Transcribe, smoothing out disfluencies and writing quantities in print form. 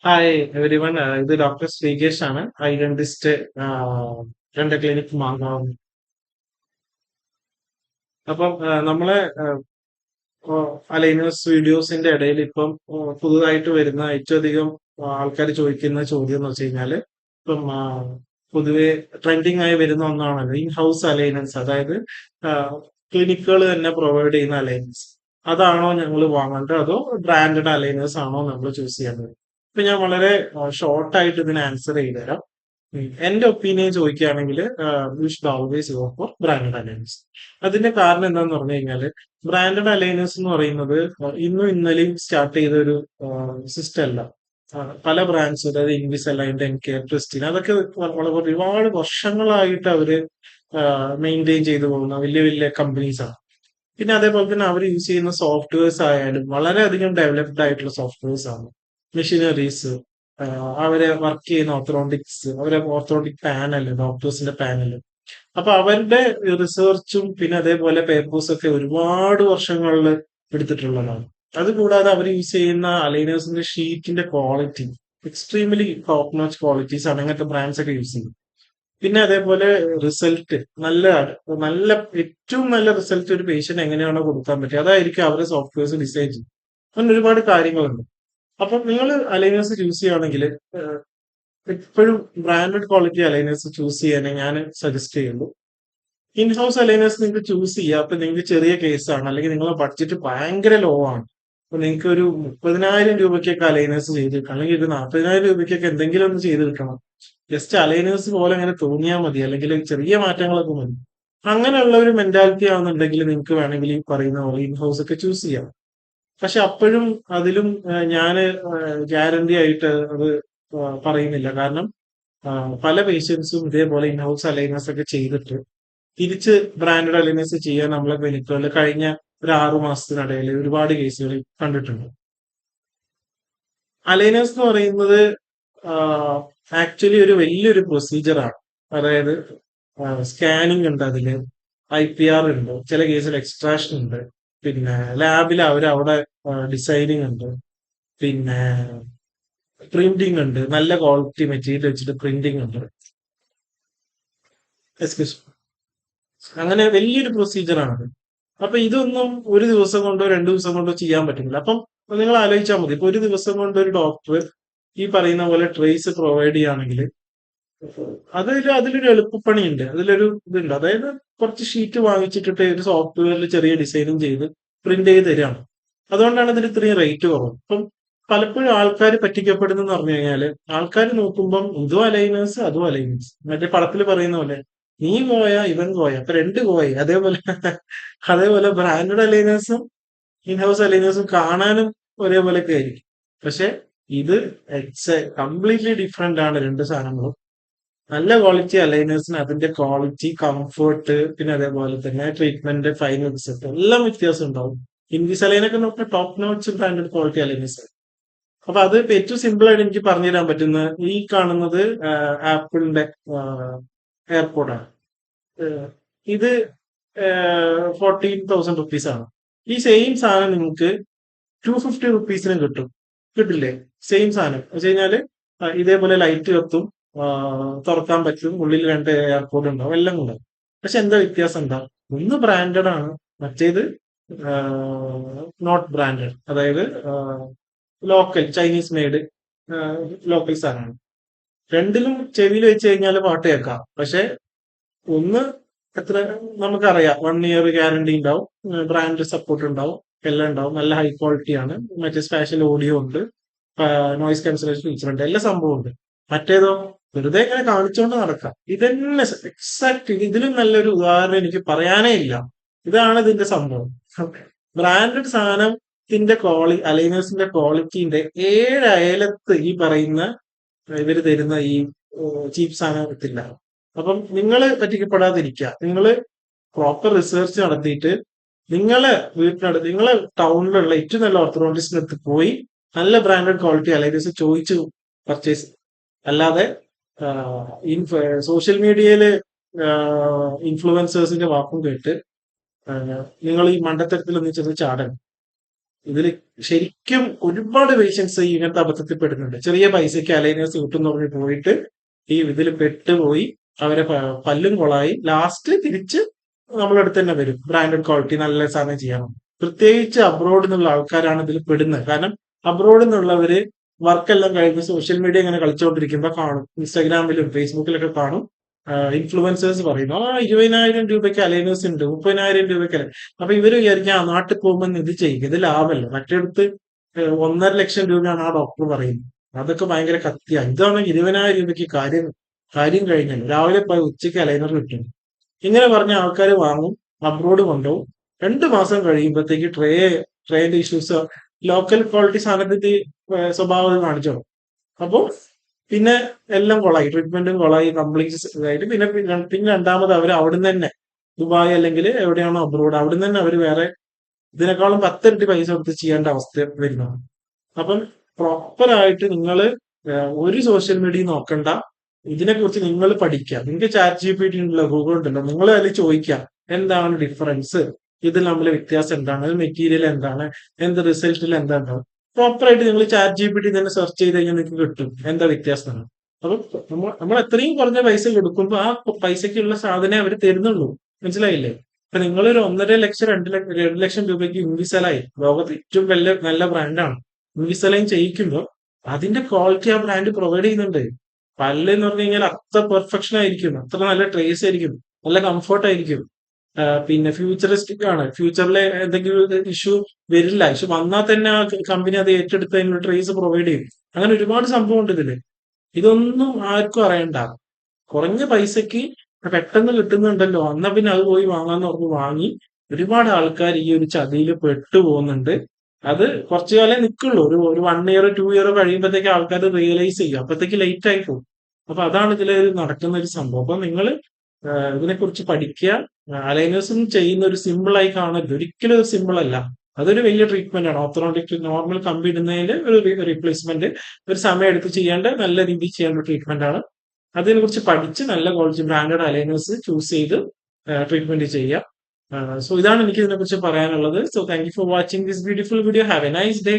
Hi every one. ഇത് doctor Sreekesh ആണ്, I dentist. രണ്ട് ക്ലിനിക് വാങ്ങാം. അപ്പം നമ്മളെ അലൈനസ് വീഡിയോസിന്റെ ഇടയിൽ ഇപ്പം പുതുതായിട്ട് വരുന്ന ഏറ്റവും അധികം ആൾക്കാർ ചോദിക്കുന്ന ചോദ്യം എന്ന് വെച്ച് കഴിഞ്ഞാല് ഇപ്പം പൊതുവെ ട്രെൻഡിങ് ആയി വരുന്ന ഒന്നാണല്ലോ ഇൻ ഹൗസ് അലൈനൻസ്. അതായത് ക്ലിനിക്കുകൾ തന്നെ പ്രൊവൈഡ് ചെയ്യുന്ന അലൈനൻസ് അതാണോ ഞങ്ങൾ വാങ്ങേണ്ടത്, അതോ ബ്രാൻഡഡ് അലൈനേഴ്സ് ആണോ നമ്മൾ ചൂസ് ചെയ്യേണ്ടത്? ഇപ്പൊ ഞാൻ വളരെ ഷോർട്ടായിട്ട് ഇതിന് ആൻസർ ചെയ്തുതരാം. എന്റെ ഒപ്പീനിയൻ ചോദിക്കുകയാണെങ്കിൽ we should always go for branded alliance. അതിന്റെ കാരണം എന്താന്ന് പറഞ്ഞു കഴിഞ്ഞാല് ബ്രാൻഡഡ് അലയൻസ് എന്ന് പറയുന്നത് ഇന്നും ഇന്നലെയും സ്റ്റാർട്ട് ചെയ്ത ഒരു സിസ്റ്റം അല്ല. പല ബ്രാൻഡ്സ്, അതായത് ഇൻവിസലൈൻ, എൻകെയർ, ക്രിസ്റ്റീൻ, അതൊക്കെ വളരെ ഒരുപാട് വർഷങ്ങളായിട്ട് അവര് മെയിൻറ്റെയിൻ ചെയ്തു പോകുന്ന വലിയ വലിയ കമ്പനീസ് ആണ്. പിന്നെ അതേപോലെ തന്നെ അവർ യൂസ് ചെയ്യുന്ന സോഫ്റ്റ്വെയർസ് ആയാലും വളരെയധികം ഡെവലപ്ഡ് ആയിട്ടുള്ള സോഫ്റ്റ്വെയർസ് ആണ്. മെഷീനറീസ്, അവരെ വർക്ക് ചെയ്യുന്ന ഓർത്തോണ്ടിക്സ്, അവരെ ഓർത്തോണ്ടിക് പാനൽ, ഡോക്ടേഴ്സിന്റെ പാനൽ. അപ്പൊ അവരുടെ റിസർച്ചും പിന്നെ അതേപോലെ പേപ്പേഴ്സ് ഒക്കെ ഒരുപാട് വർഷങ്ങളിൽ എടുത്തിട്ടുള്ളതാണ്. അതുകൂടാതെ അവർ യൂസ് ചെയ്യുന്ന അലൈനേഴ്സിന്റെ ഷീറ്റിന്റെ quality extremely top notch qualities ആണ് അങ്ങനത്തെ ബ്രാൻഡ്സ് ഒക്കെ യൂസ് ചെയ്യുന്നത്. പിന്നെ അതേപോലെ റിസൾട്ട് നല്ല നല്ല ഏറ്റവും നല്ല റിസൾട്ട് ഒരു പേഷ്യന്റ് എങ്ങനെയാണോ കൊടുക്കാൻ പറ്റുക അതായിരിക്കും അവരുടെ സോഫ്റ്റ്വെയർസ് ഡിസൈൻ ചെയ്യും. അങ്ങനെ ഒരുപാട് കാര്യങ്ങളുണ്ട്. അപ്പം നിങ്ങൾ അലൈനേഴ്സ് ചൂസ് ചെയ്യുകയാണെങ്കിൽ എപ്പോഴും ബ്രാൻഡഡ് ക്വാളിറ്റി അലൈനേഴ്സ് ചൂസ് ചെയ്യാനേ ഞാൻ സജസ്റ്റ് ചെയ്യുള്ളൂ. ഇൻ ഹൗസ് അലൈനേഴ്സ് നിങ്ങൾക്ക് ചൂസ് ചെയ്യാം. അപ്പൊ നിങ്ങൾക്ക് ചെറിയ കേസാണ്, അല്ലെങ്കിൽ നിങ്ങളുടെ ബഡ്ജറ്റ് ഭയങ്കര ലോ ആണ്, അപ്പൊ നിങ്ങൾക്ക് ഒരു 30,000 രൂപയ്ക്കൊക്കെ അലൈനേഴ്സ് ചെയ്തെടുക്കണം, അല്ലെങ്കിൽ ഒരു 40,000 രൂപയ്ക്കൊക്കെ എന്തെങ്കിലും ഒന്ന് ചെയ്തെടുക്കണം. ജസ്റ്റ് അലൈനേഴ്സ് പോലെ അങ്ങനെ തോന്നിയാൽ മതി, അല്ലെങ്കിൽ ചെറിയ മാറ്റങ്ങളൊക്കെ മതി. അങ്ങനെയുള്ള ഒരു മെന്റാലിറ്റി ആണെന്നുണ്ടെങ്കിൽ നിങ്ങൾക്ക് വേണമെങ്കിൽ ഈ പറയുന്ന പോലെ ഇൻ ഹൗസ് ഒക്കെ ചൂസ് ചെയ്യാം. പക്ഷെ അപ്പോഴും അതിലും ഞാൻ ഗ്യാരണ്ടി ആയിട്ട് അത് പറയുന്നില്ല. കാരണം പല പേഷ്യൻസും ഇതേപോലെ ഇൻ ഹൗസ് അലൈനേഴ്സ് ഒക്കെ ചെയ്തിട്ട് തിരിച്ച് ബ്രാൻഡഡ് അലൈനേഴ്സ് ചെയ്യാൻ നമ്മളെ ക്ലിനിക്കുകളിൽ കഴിഞ്ഞ ഒരു 6 മാസത്തിനിടയിൽ ഒരുപാട് കേസുകൾ കണ്ടിട്ടുണ്ട്. അലൈനേഴ്സ് എന്ന് പറയുന്നത് ആക്ച്വലി ഒരു വലിയൊരു പ്രൊസീജിയറാണ്. അതായത് സ്കാനിങ് ഉണ്ട്, അതില് IPR ഉണ്ട്, ചില കേസിൽ എക്സ്ട്രാക്ഷൻ ഉണ്ട്, പിന്നെ ലാബിൽ അവർ അവിടെ ഡിസൈനിങ് ഉണ്ട്, പിന്നെ പ്രിന്റിംഗ് ഉണ്ട്, നല്ല ക്വാളിറ്റി മെറ്റീരിയൽ വെച്ചിട്ട് പ്രിന്റിംഗ് ഉണ്ട്. എക്സ്ക്യൂസ്, അങ്ങനെ വലിയൊരു പ്രൊസീജിയർ ആണത്. അപ്പൊ ഇതൊന്നും ഒരു ദിവസം കൊണ്ടോ 2 ദിവസം കൊണ്ടോ ചെയ്യാൻ പറ്റുന്നില്ല. അപ്പം നിങ്ങൾ ആലോചിച്ചാൽ മതി, ഇപ്പൊ ഒരു ദിവസം കൊണ്ട് ഒരു ഡോക്ടർ ഈ പറയുന്ന പോലെ ട്രേസ് പ്രൊവൈഡ് ചെയ്യുകയാണെങ്കിൽ അതിലൊരു എളുപ്പപ്പണിയുണ്ട്, അതിലൊരു ഇതുണ്ട്. അതായത് കുറച്ച് ഷീറ്റ് വാങ്ങിച്ചിട്ടിട്ട് ഒരു സോഫ്റ്റ്വെയറിൽ ചെറിയ ഡിസൈനും ചെയ്ത് പ്രിന്റ് ചെയ്ത് തരികയാണ്. അതുകൊണ്ടാണ് ഇതിന് ഇത്രയും റേറ്റ് കുറവ്. ഇപ്പം പലപ്പോഴും ആൾക്കാർ പറ്റിക്കപ്പെടുന്നെന്ന് പറഞ്ഞു കഴിഞ്ഞാല് ആൾക്കാർ നോക്കുമ്പം ഇതും അലൈനേഴ്സ് അതും അലൈനേഴ്സ്, മറ്റേ പടത്തിൽ പറയുന്ന പോലെ നീ പോയ ഇവൻ പോയ അപ്പൊ രണ്ട് പോയി. അതേപോലെ അതേപോലെ ബ്രാൻഡഡ് അലൈനേഴ്സും ഇൻ ഹൗസ് അലൈനേഴ്സും കാണാനും ഒരേപോലെയൊക്കെ ആയിരിക്കും. പക്ഷെ ഇത് കംപ്ലീറ്റ്ലി ഡിഫറെന്റ് ആണ് രണ്ട് സാധനങ്ങളും. നല്ല ക്വാളിറ്റി അലൈനേഴ്സിന് അതിന്റെ ക്വാളിറ്റി, കംഫർട്ട്, പിന്നെ അതേപോലെ തന്നെ ട്രീറ്റ്മെന്റ്, ഫൈനൽ റിസൾട്ട് എല്ലാം വ്യത്യാസം ഉണ്ടാവും. ഇൻവിസലൈനൊക്കെ നമുക്ക് top notch branded quality aligners. അപ്പൊ അത് ഇപ്പൊ ഏറ്റവും സിമ്പിൾ ആയിട്ട് എനിക്ക് പറഞ്ഞു തരാൻ പറ്റുന്ന ഈ കാണുന്നത് ആപ്പിളിന്റെ എയർപോർട്ടാണ്. ഇത് 14,000 റുപ്പീസ് ആണ്. ഈ സെയിം സാധനം നിങ്ങൾക്ക് 250 റുപ്പീസിന് കിട്ടും. കിട്ടില്ലേ? സെയിം സാധനം വെച്ച് കഴിഞ്ഞാല് ഇതേപോലെ ലൈറ്റ് കത്തും, തുറക്കാൻ പറ്റും, ഉള്ളിൽ രണ്ട് എയർപോർട്ട് ഉണ്ടാവും, എല്ലാം ഉണ്ടാവും. പക്ഷെ എന്താ വ്യത്യാസം എന്താ? ഒന്ന് ബ്രാൻഡഡ് ആണ്, മറ്റേത് നോട്ട് ബ്രാൻഡഡ്. അതായത് ലോക്കൽ ചൈനീസ് മെയ്ഡ് ലോക്കൽ സാധനമാണ്. രണ്ടിലും ചെവിയിൽ വെച്ച് കഴിഞ്ഞാൽ പാട്ട് കേൾക്കാം. പക്ഷെ ഒന്ന് എത്ര നമുക്കറിയാം, 1 ഇയർ ഗ്യാരണ്ടി ഉണ്ടാവും, ബ്രാൻഡ് സപ്പോർട്ട് ഉണ്ടാവും, എല്ലാം ഉണ്ടാവും, നല്ല ഹൈ ക്വാളിറ്റി ആണ്, മറ്റേ സ്പെഷ്യൽ ഓഡിയോ ഉണ്ട്, നോയിസ് ക്യാൻസലേഷൻ ഫീച്ചർ ഉണ്ട്, എല്ലാ സംഭവം ഉണ്ട്. മറ്റേതോ വെറുതെ ഇങ്ങനെ കാണിച്ചുകൊണ്ട് നടക്കാം. ഇതന്നെ എക്സാക്ട് ഇതിലും നല്ലൊരു ഉദാഹരണം എനിക്ക് പറയാനേ ഇല്ല. ഇതാണ് ഇതിന്റെ സംഭവം. ബ്രാൻഡഡ് സാധനത്തിന്റെ അലൈനേഴ്സിന്റെ ക്വാളിറ്റിന്റെ 7 അയലത്ത് ഈ പറയുന്ന ഇവര് തരുന്ന ഈ ചീപ്പ് സാധനം എത്തില്ല. അപ്പം നിങ്ങൾ പറ്റിക്കപ്പെടാതിരിക്കുക. നിങ്ങൾ പ്രോപ്പർ റിസർച്ച് നടത്തിയിട്ട് നിങ്ങളെ വീട്ടിനടുത്ത്, നിങ്ങളെ ടൗണിലുള്ള ഏറ്റവും നല്ല ഓർത്തഡോണ്ടിസ്റ്റിന്റെ അടുത്ത് പോയി നല്ല ബ്രാൻഡഡ് ക്വാളിറ്റി അലൈനേഴ്സ് ചോദിച്ചു പർച്ചേസ്. അല്ലാതെ സോഷ്യൽ മീഡിയയില് ഇൻഫ്ലുവൻസേഴ്സിന്റെ വാക്കും കേട്ട് നിങ്ങൾ ഈ മണ്ടത്തരത്തിൽ ഒന്നും ചെന്ന് ചാടണം. ഇതിൽ ശരിക്കും ഒരുപാട് പേഷ്യൻസ് ഇങ്ങനത്തെ അബദ്ധത്തിൽ പെടുന്നുണ്ട്. ചെറിയ പൈസയ്ക്ക് അലൈനേഴ്സ് കിട്ടും പറഞ്ഞ് പോയിട്ട് ഈ ഇതിൽ പെട്ടുപോയി അവരെ പല്ലും കൊളായി ലാസ്റ്റ് തിരിച്ച് നമ്മളെ അടുത്ത് തന്നെ വരും. ബ്രാൻഡഡ് ക്വാളിറ്റി നല്ല സാധനം ചെയ്യണം. പ്രത്യേകിച്ച് അബ്രോഡ് നിന്നുള്ള ആൾക്കാരാണ് ഇതിൽ പെടുന്നത്. കാരണം അബ്രോഡ് നിന്നുള്ളവര് വർക്കെല്ലാം കഴിഞ്ഞ് സോഷ്യൽ മീഡിയ ഇങ്ങനെ കളിച്ചുകൊണ്ടിരിക്കുമ്പോൾ കാണും, ഇൻസ്റ്റാഗ്രാമിലും ഫേസ്ബുക്കിലൊക്കെ കാണും, ഇൻഫ്ലുവൻസേഴ്സ് പറയുന്നു, 20,000 രൂപയ്ക്ക് അലൈനേഴ്സ് ഉണ്ട്, 30,000 രൂപയ്ക്ക്. അപ്പൊ ഇവര് വിചാരിക്കും ആ നാട്ടിൽ പോകുമ്പോൾ ഇത് ചെയ്യും, ഇത് ലാഭമല്ല. മറ്റേടത്ത് 1,50,000 രൂപയാണ് ആ ഡോക്ടർ പറയുന്നത്. അതൊക്കെ ഭയങ്കര കത്തിയാണ്. ഇതാണ് 20,000 രൂപയ്ക്ക് കാര്യം കാര്യം കഴിഞ്ഞാൽ രാവിലെ പോയി ഉച്ചയ്ക്ക് അലൈനർ കിട്ടും. ഇങ്ങനെ പറഞ്ഞ ആൾക്കാർ വാങ്ങും, അബ്രോഡ് കൊണ്ടുപോകും. 2 മാസം കഴിയുമ്പോഴത്തേക്ക് ട്രേഡ് ഇഷ്യൂസ്, ലോക്കൽ ക്വാളിറ്റി സാധനത്തിന്റെ സ്വഭാവം കാണിച്ചു. അപ്പോ പിന്നെ എല്ലാം കൊളായി, ട്രീറ്റ്മെന്റും കൊളായി, കംപ്ലീറ്റ് ഇതായിട്ട് പിന്നെ രണ്ടാമത് അവർ അവിടുന്ന് തന്നെ ദുബായ് അല്ലെങ്കിൽ എവിടെയാണോ അബ്രോഡ് അവിടുന്ന് തന്നെ അവർ വേറെ ഇതിനേക്കാളും 10 ഇരട്ടി പൈസ കൊടുത്ത് ചെയ്യേണ്ട അവസ്ഥ വരുന്നതാണ്. അപ്പം പ്രോപ്പറായിട്ട് നിങ്ങൾ ഒരു സോഷ്യൽ മീഡിയ നോക്കണ്ട, ഇതിനെക്കുറിച്ച് നിങ്ങൾ പഠിക്കുക. നിങ്ങൾക്ക് ചാറ്റ് GPT ഉണ്ടല്ലോ, ഗൂഗിൾ ഉണ്ടല്ലോ, നിങ്ങൾ അതിൽ ചോദിക്കുക എന്താണ് ഡിഫറൻസ്, ഇതിൽ നമ്മളെ വ്യത്യാസം എന്താണ്, മെറ്റീരിയൽ എന്താണ്, എന്ത് റിസൾട്ടിൽ എന്താണ്. പ്രോപ്പറായിട്ട് നിങ്ങൾ ചാറ്റ് GPT തന്നെ സെർച്ച് ചെയ്ത് കഴിഞ്ഞാൽ നിങ്ങൾക്ക് കിട്ടും എന്താ വ്യത്യാസം. അപ്പൊ നമ്മൾ എത്രയും കുറഞ്ഞ പൈസ കൊടുക്കുമ്പോൾ ആ പൈസക്കുള്ള സാധനം അവർ തരുന്നുള്ളൂ. മനസ്സിലായില്ലേ? ഇപ്പൊ നിങ്ങളൊരു 1.5 ലക്ഷം 2 ലക്ഷം രൂപയ്ക്ക് ഇൻവിസലൈൻ, ലോകത്ത് ഏറ്റവും വലിയ നല്ല ബ്രാൻഡാണ്, ഇൻവിസലൈൻ ചെയ്യിക്കുമ്പോൾ അതിന്റെ ക്വാളിറ്റി ആ ബ്രാൻഡ് പ്രൊവൈഡ് ചെയ്യുന്നുണ്ട്. പല്ല് എന്ന് പറഞ്ഞു കഴിഞ്ഞാൽ അത്ര പെർഫെക്ഷൻ ആയിരിക്കും, അത്ര നല്ല ട്രേസ് ആയിരിക്കും, നല്ല കംഫർട്ട് ആയിരിക്കും. പിന്നെ ഫ്യൂച്ചറിസ്റ്റിക് ആണ്. ഫ്യൂച്ചറിൽ എന്തെങ്കിലും ഇഷ്യൂ വരില്ല. ഇഷ്യൂ വന്നാൽ തന്നെ ആ കമ്പനി അത് ഏറ്റെടുത്ത് അതിനുള്ള ട്രേസ് പ്രൊവൈഡ് ചെയ്യും. അങ്ങനെ ഒരുപാട് സംഭവം ഉണ്ട് ഇതില്. ഇതൊന്നും ആർക്കും അറിയണ്ട. കുറഞ്ഞ പൈസക്ക് പെട്ടെന്ന് കിട്ടുന്നുണ്ടല്ലോ, എന്നാ പിന്നെ അത് പോയി വാങ്ങാന്ന് പറഞ്ഞ് വാങ്ങി ഒരുപാട് ആൾക്കാർ ഈ ഒരു ചതിയിൽ പെട്ടു പോകുന്നുണ്ട്. അത് കുറച്ചു കാലം നിൽക്കുള്ളൂ. ഒരു 1 ഇയർ 2 ഇയർ കഴിയുമ്പോഴത്തേക്ക് ആൾക്കാർ റിയലൈസ് ചെയ്യും, അപ്പോഴത്തേക്ക് ലേറ്റ് ആയി പോകും. അപ്പൊ അതാണ് ഇതിൽ നടക്കുന്ന ഒരു സംഭവം. അപ്പൊ നിങ്ങൾ ഇതിനെക്കുറിച്ച് പഠിക്കുക. അലൈനേഴ്സും ചെയ്യുന്ന ഒരു സിമ്പിൾ ആയി കാണരുത്, ഒരിക്കലും സിമ്പിൾ അല്ല. അതൊരു വലിയ ട്രീറ്റ്മെന്റ് ആണ്. ഓർത്തോഡോണ്ടിക് നോർമൽ കമ്പി ഇടുന്നതിൽ ഒരു റീപ്ലേസ്മെന്റ് ഒരു സമയം എടുത്ത് ചെയ്യേണ്ട, നല്ല രീതിയിൽ ചെയ്യേണ്ട ട്രീറ്റ്മെന്റ് ആണ്. അതിനെ കുറിച്ച് പഠിച്ച് നല്ല ക്വാളിറ്റി ബ്രാൻഡഡ് അലൈനേഴ്സ് ചൂസ് ചെയ്ത് ട്രീറ്റ്മെന്റ് ചെയ്യുക. സോ ഇതാണ് എനിക്ക് ഇതിനെ കുറിച്ച് പറയാനുള്ളത്. So thank you for watching this beautiful video. Have A nice day.